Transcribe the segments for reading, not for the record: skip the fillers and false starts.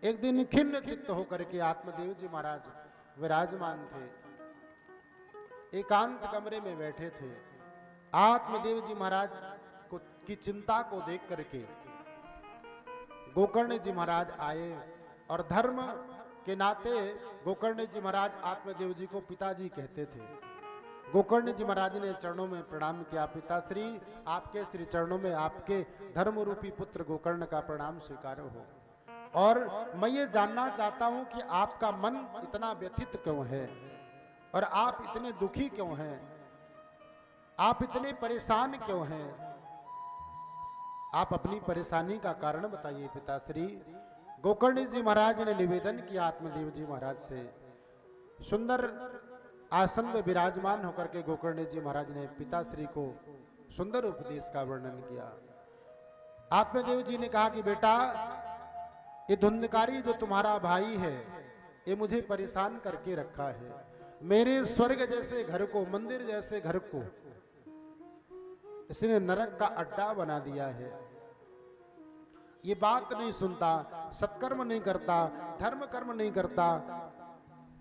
एक दिन खिन्न चित्त होकर के आत्मदेव जी महाराज विराजमान थे, एकांत कमरे में बैठे थे। आत्मदेव जी महाराज को की चिंता को देख करके गोकर्ण जी महाराज आए और धर्म के नाते गोकर्ण जी महाराज आत्मदेव जी को पिताजी कहते थे। गोकर्ण जी महाराज ने चरणों में प्रणाम किया, पिताश्री आपके श्री चरणों में आपके धर्म रूपी पुत्र गोकर्ण का प्रणाम स्वीकार हो, और मैं ये जानना चाहता हूं कि आपका मन इतना व्यथित क्यों है और आप इतने दुखी क्यों हैं, आप इतने परेशान क्यों हैं, आप अपनी परेशानी का कारण बताइए पिताश्री। गोकर्ण जी महाराज ने निवेदन किया आत्मदेव जी महाराज से। सुंदर आसन में विराजमान होकर के गोकर्ण जी महाराज ने पिताश्री को सुंदर उपदेश का वर्णन किया। आत्मदेव जी ने कहा कि बेटा, ये धुंधकारी जो तुम्हारा भाई है ये मुझे परेशान करके रखा है। मेरे स्वर्ग जैसे घर को, मंदिर जैसे घर को इसने नरक का अड्डा बना दिया है। ये बात नहीं सुनता, सत्कर्म नहीं करता, धर्म कर्म नहीं करता,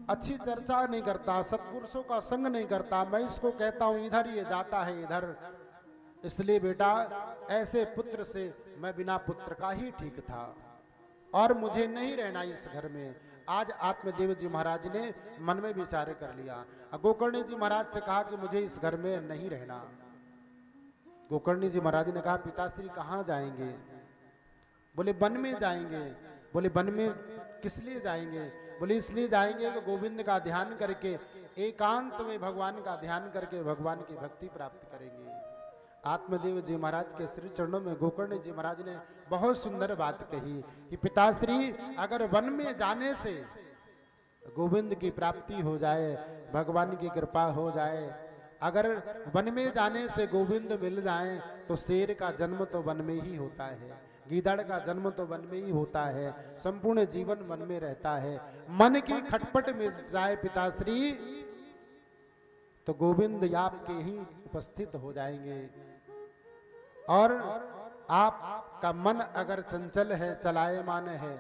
अच्छी चर्चा नहीं करता, सत्पुरुषों का संग नहीं करता। मैं इसको कहता हूं इधर ये जाता है इधर। इसलिए बेटा, ऐसे पुत्र से मैं बिना पुत्र का ही ठीक था और मुझे नहीं रहना इस घर में। आज आत्मदेव जी महाराज ने मन में विचार कर लिया। गोकर्ण जी महाराज से कहा कि मुझे इस घर में नहीं रहना। गोकर्ण जी महाराज ने कहा पिताश्री कहाँ जाएंगे? बोले वन में जाएंगे। बोले वन में किस लिए जाएंगे? बोले इसलिए जाएंगे कि गोविंद का ध्यान करके, एकांत में भगवान का ध्यान करके भगवान की भक्ति प्राप्त करेंगे। आत्मदेव जी महाराज के श्री चरणों में गोकर्ण जी महाराज ने बहुत सुंदर बात कही कि पिताश्री, अगर वन में जाने से गोविंद की प्राप्ति हो जाए, भगवान की कृपा हो जाए, अगर वन में जाने से गोविंद मिल जाए तो शेर का जन्म तो वन में ही होता है, गीदड़ का जन्म तो वन में ही होता है, संपूर्ण जीवन मन में रहता है। मन की खटपट मिल जाए पिताश्री तो गोविंद आपके ही उपस्थित हो जाएंगे। और आपका मन अगर चंचल है, चलायमान है,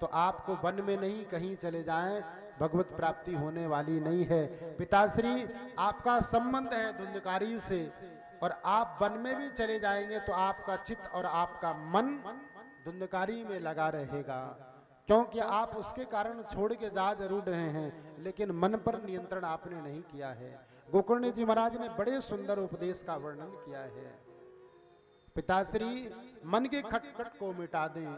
तो आपको वन में नहीं कहीं चले जाएं, भगवत प्राप्ति होने वाली नहीं है। पिताश्री, आपका संबंध है धुंधकारी से, और आप वन में भी चले जाएंगे तो आपका चित्त और आपका मन धुंधकारी में लगा रहेगा, क्योंकि आप उसके कारण छोड़ के जा जरूर रहे हैं, लेकिन मन पर नियंत्रण आपने नहीं किया है। गोकर्ण जी महाराज ने बड़े सुंदर उपदेश का वर्णन किया है। पिताश्री, मन के खटखट को मिटा दें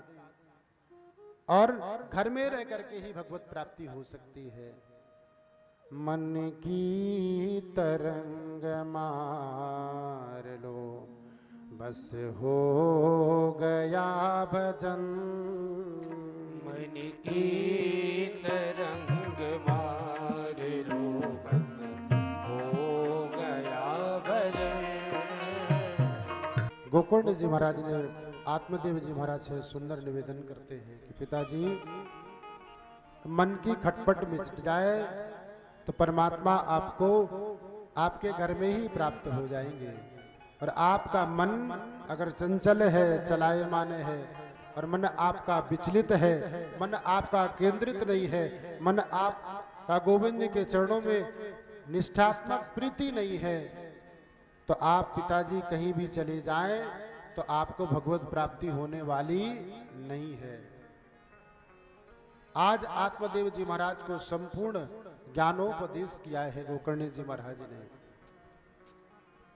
और घर में रह करके ही भगवत प्राप्ति हो सकती है। मन की तरंग मार लो, बस हो गया भजन। मन की तरंग मार लो, बस हो गया भजन। गोकर्ण जी महाराज ने आत्मदेव जी महाराज से सुंदर निवेदन करते हैं कि पिताजी, मन की खटपट मिट जाए तो परमात्मा आपको आपके घर में ही प्राप्त हो जाएंगे। और आपका मन अगर चंचल है, चलायमान है, और मन आपका विचलित है, मन आपका केंद्रित नहीं है, मन आपका गोविंद के चरणों में निष्ठात्मक प्रीति नहीं है, तो आप पिताजी कहीं भी चले जाएं तो आपको भगवत प्राप्ति होने वाली नहीं है। आज आत्मदेव जी महाराज को संपूर्ण ज्ञानोपदेश किया है गोकर्ण जी महाराज ने,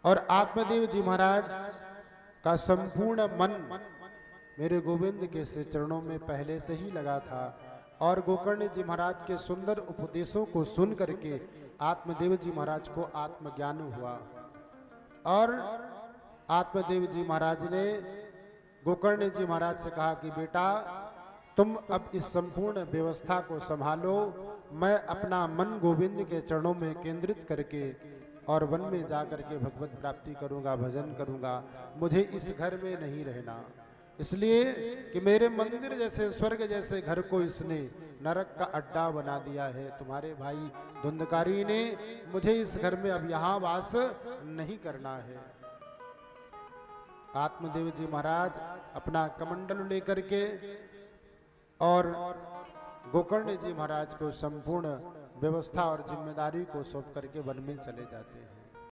और आत्मदेव जी महाराज का संपूर्ण मन मेरे गोविंद के से चरणों में पहले से ही लगा था। और गोकर्ण जी महाराज के सुंदर उपदेशों को सुन करके आत्मदेव जी महाराज को आत्मज्ञान हुआ, और आत्मदेव जी महाराज ने गोकर्ण जी महाराज से कहा कि बेटा, तुम अब इस संपूर्ण व्यवस्था को संभालो, मैं अपना मन गोविंद के चरणों में केंद्रित करके और वन में जा करके भगवत प्राप्ति करूंगा, भजन करूंगा, मुझे इस घर में नहीं रहना। इसलिए कि मेरे मंदिर जैसे, स्वर्ग जैसे घर को इसने नरक का अड्डा बना दिया है। तुम्हारे भाई धुंधकारी ने मुझे इस घर में अब यहाँ वास नहीं करना है। आत्मदेव जी महाराज अपना कमंडल लेकर के और गोकर्ण जी महाराज को संपूर्ण व्यवस्था और जिम्मेदारी को सौंप करके वन में चले जाते हैं।